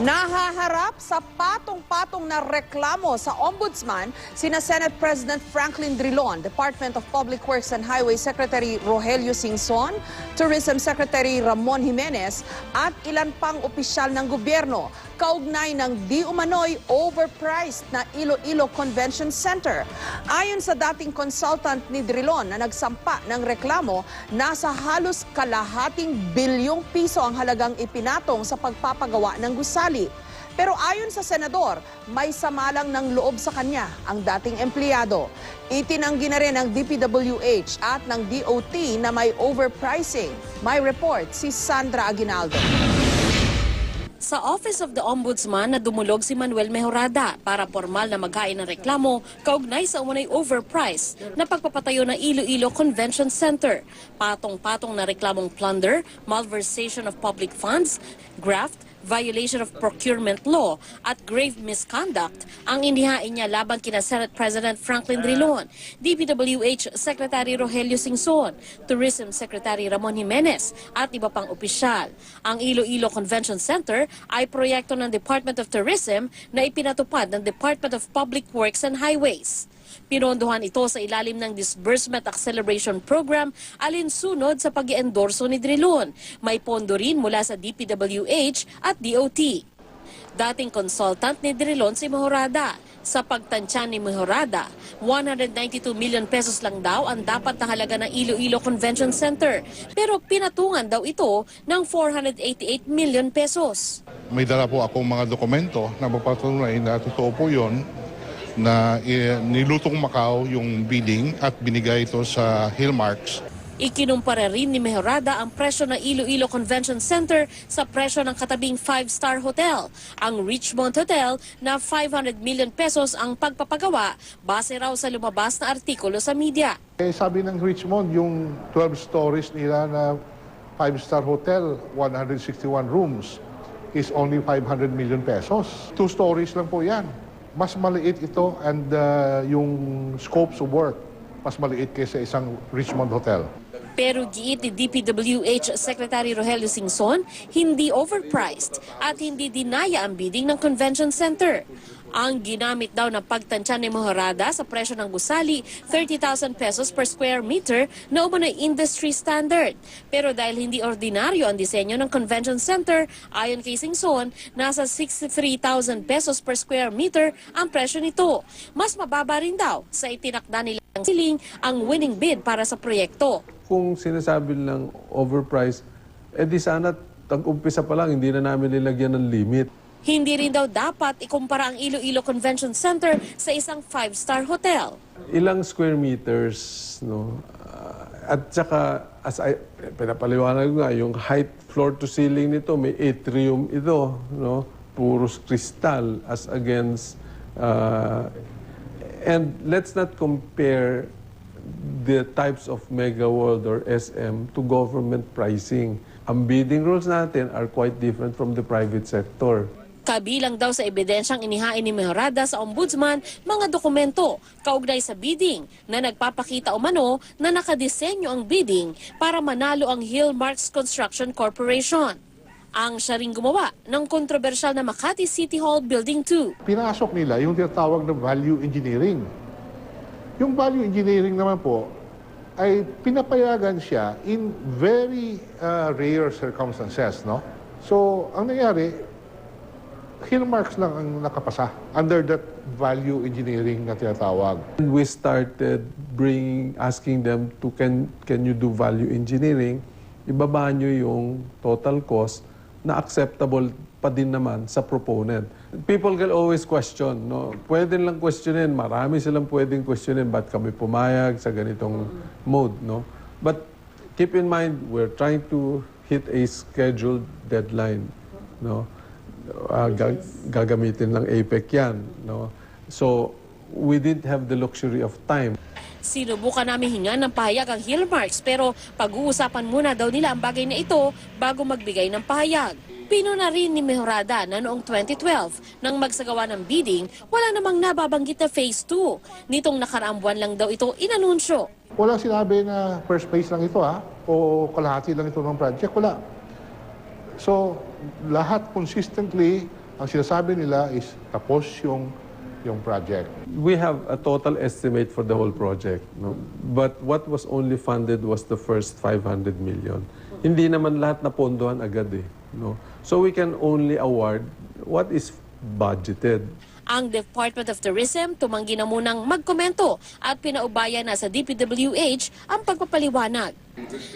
Nahaharap sa patong-patong na reklamo sa Ombudsman sina Senate President Franklin Drilon, Department of Public Works and Highway Secretary Rogelio Singson, Tourism Secretary Ramon Jimenez at ilan pang opisyal ng gobyerno kaugnay ng di umano'y overpriced na Iloilo Convention Center. Ayon sa dating consultant ni Drilon na nagsampa ng reklamo, nasa halos kalahating bilyong piso ang halagang ipinatong sa pagpapagawa ng gusali. Pero ayon sa senador, may samalang ng loob sa kanya ang dating empleyado. Itinanggi na rin ng DPWH at ng DOT na may overpricing. May report si Sandra Aguinaldo. Sa Office of the Ombudsman na dumulog si Manuel Mejorada para formal na maghain ng reklamo kaugnay sa umunay overprice na pagpapatayo ng Iloilo Convention Center. Patong-patong na reklamong plunder, malversation of public funds, graft, violation of procurement law at grave misconduct ang inihain niya laban kina Senate President Franklin Drilon, DPWH Secretary Rogelio Singson, Tourism Secretary Ramon Jimenez at iba pang opisyal. Ang Iloilo Convention Center ay proyekto ng Department of Tourism na ipinatupad ng Department of Public Works and Highways. Pinondohan ito sa ilalim ng Disbursement Acceleration Program alinsunod sa pag-iendorso ni Drilon. May pondo rin mula sa DPWH at DOT. Dating consultant ni Drilon si Mejorada. Sa pagtansya ni Mejorada, 192 million pesos lang daw ang dapat na halaga ng Iloilo Convention Center. Pero pinatungan daw ito ng 488 million pesos. May dala po akong mga dokumento na mapatunay na totoo po yun, na nilutong Macau yung bidding at binigay ito sa Hillmarks. Ikinumpara rin ni Mejorada ang presyo ng Iloilo Convention Center sa presyo ng katabing 5-star hotel. Ang Richmond Hotel na 500 million pesos ang pagpapagawa base raw sa lumabas na artikulo sa media. Sabi ng Richmond, yung 12 stories nila na 5-star hotel, 161 rooms, is only 500 million pesos. 2 stories lang po yan. Mas maliit ito and yung scopes of work, mas maliit kaysa isang Richmond Hotel. Pero giit ni DPWH Secretary Rogelio Singson, hindi overpriced at hindi dinaya ang bidding ng convention center. Ang ginamit daw ng pagtansya ni Mejorada sa presyo ng gusali, 30,000 pesos per square meter na umano'y industry standard. Pero dahil hindi ordinaryo ang disenyo ng convention center, ayon kay Singson, nasa 63,000 pesos per square meter ang presyo nito. Mas mababa rin daw sa itinakda nilang siling ang winning bid para sa proyekto. Kung sinasabi lang overpriced, di sana tag-umpisa pa lang, hindi na namin nilagyan ng limit. Hindi rin daw dapat ikumpara ang Iloilo Convention Center sa isang 5-star hotel. Ilang square meters, no? At saka, pinapaliwanag nga, yung height floor to ceiling nito, may atrium ito, no? Puros kristal as against... and let's not compare the types of Mega World or SM to government pricing. Ang bidding rules natin are quite different from the private sector. Kabilang daw sa ebidensyang inihain ni Mejorada sa Ombudsman mga dokumento kaugnay sa bidding na nagpapakita umano na nakadisenyo ang bidding para manalo ang Hillmarks Construction Corporation. Ang siya ring gumawa ng kontrobersyal na Makati City Hall Building 2. Pinasok nila yung tinatawag na value engineering. Yung value engineering naman po ay pinapayagan siya in very rare circumstances, no? So, ang nangyari, Hillmarks lang ang nakapasa under that value engineering na tinatawag. And we started asking them to can you do value engineering? Ibaba nyo yung total cost na acceptable pa din naman sa proponent. People can always question, no? Pwede lang questionin, marami silang pwedeng questionin, ba't kami pumayag sa ganitong mode, no? But keep in mind, we're trying to hit a scheduled deadline, no? Gagamitin ng APEC yan, no? So, we didn't have the luxury of time. Sinubukan namin hinga ng pahayag ang Hillmarks pero pag-uusapan muna daw nila ang bagay na ito bago magbigay ng pahayag. Pino na rin ni Mejorada na noong 2012 nang magsagawa ng bidding, wala namang nababanggit na Phase 2. Nitong nakaraang buwan lang daw ito inanunsyo. Wala sinabi na first phase lang ito o kalahati lang ito ng project, wala. So, lahat consistently Ang sinasabi nila is tapos yung project. We have a total estimate for the whole project. No? But what was only funded was the first 500 million. Hindi naman lahat na pondohan agad eh. No? So we can only award what is budgeted. Ang Department of Tourism tumanggi na munang magkomento at pinaubaya na sa DPWH ang pagpapaliwanag.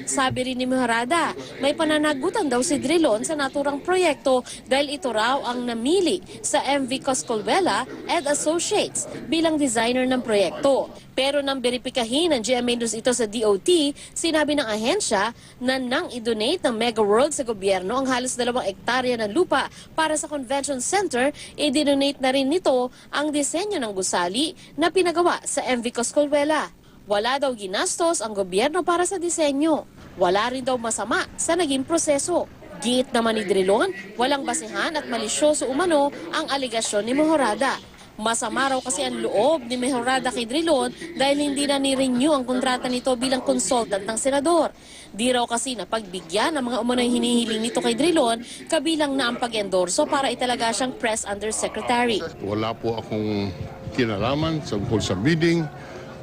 Sabi rin ni Mejorada, may pananagutan daw si Drilon sa naturang proyekto dahil ito raw ang namili sa MV Coscolvela and Associates bilang designer ng proyekto. Pero nang beripikahin ng GMA News ito sa DOT, sinabi ng ahensya na nang i-donate ng Mega World sa gobyerno ang halos 2 hektarya ng lupa para sa convention center, i-donate na rin nito ang disenyo ng gusali na pinagawa sa MV Coscolvela. Wala daw ginastos ang gobyerno para sa disenyo. Wala rin daw masama sa naging proseso. Giit naman ni Drilon, walang basehan at malisyoso umano ang aligasyon ni Mejorada. Masama raw kasi ang loob ni Mejorada kay Drilon dahil hindi na ni-renew ang kontrata nito bilang consultant ng senador. Di raw kasi napagbigyan ang mga umunay hinihiling nito kay Drilon, kabilang na ang pag-endorso para italaga siyang press undersecretary. Wala po akong kinalaman tungkol sa bidding.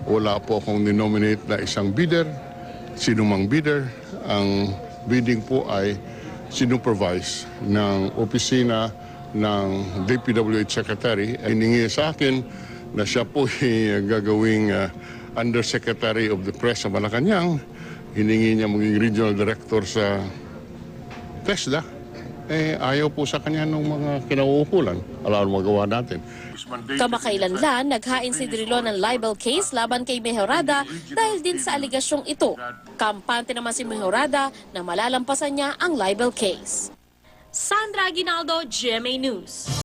Wala po akong denominate na isang bidder. Sinumang bidder. Ang bidding po ay sinupervise ng opisina ng DPWH Secretary. Hiningi sa akin na siya po ay gagawing Undersecretary of the Press sa Malacanang. Hiningi niya maging Regional Director sa TESDA. Ayaw po sa kanya ng mga kinauukulan. Alam mo magawa natin. Kamakailan lang, naghain si Drilon ng libel case laban kay Mejorada dahil din sa aligasyong ito. Kampante naman si Mejorada na malalampasan niya ang libel case. Sandra Aguinaldo, GMA News.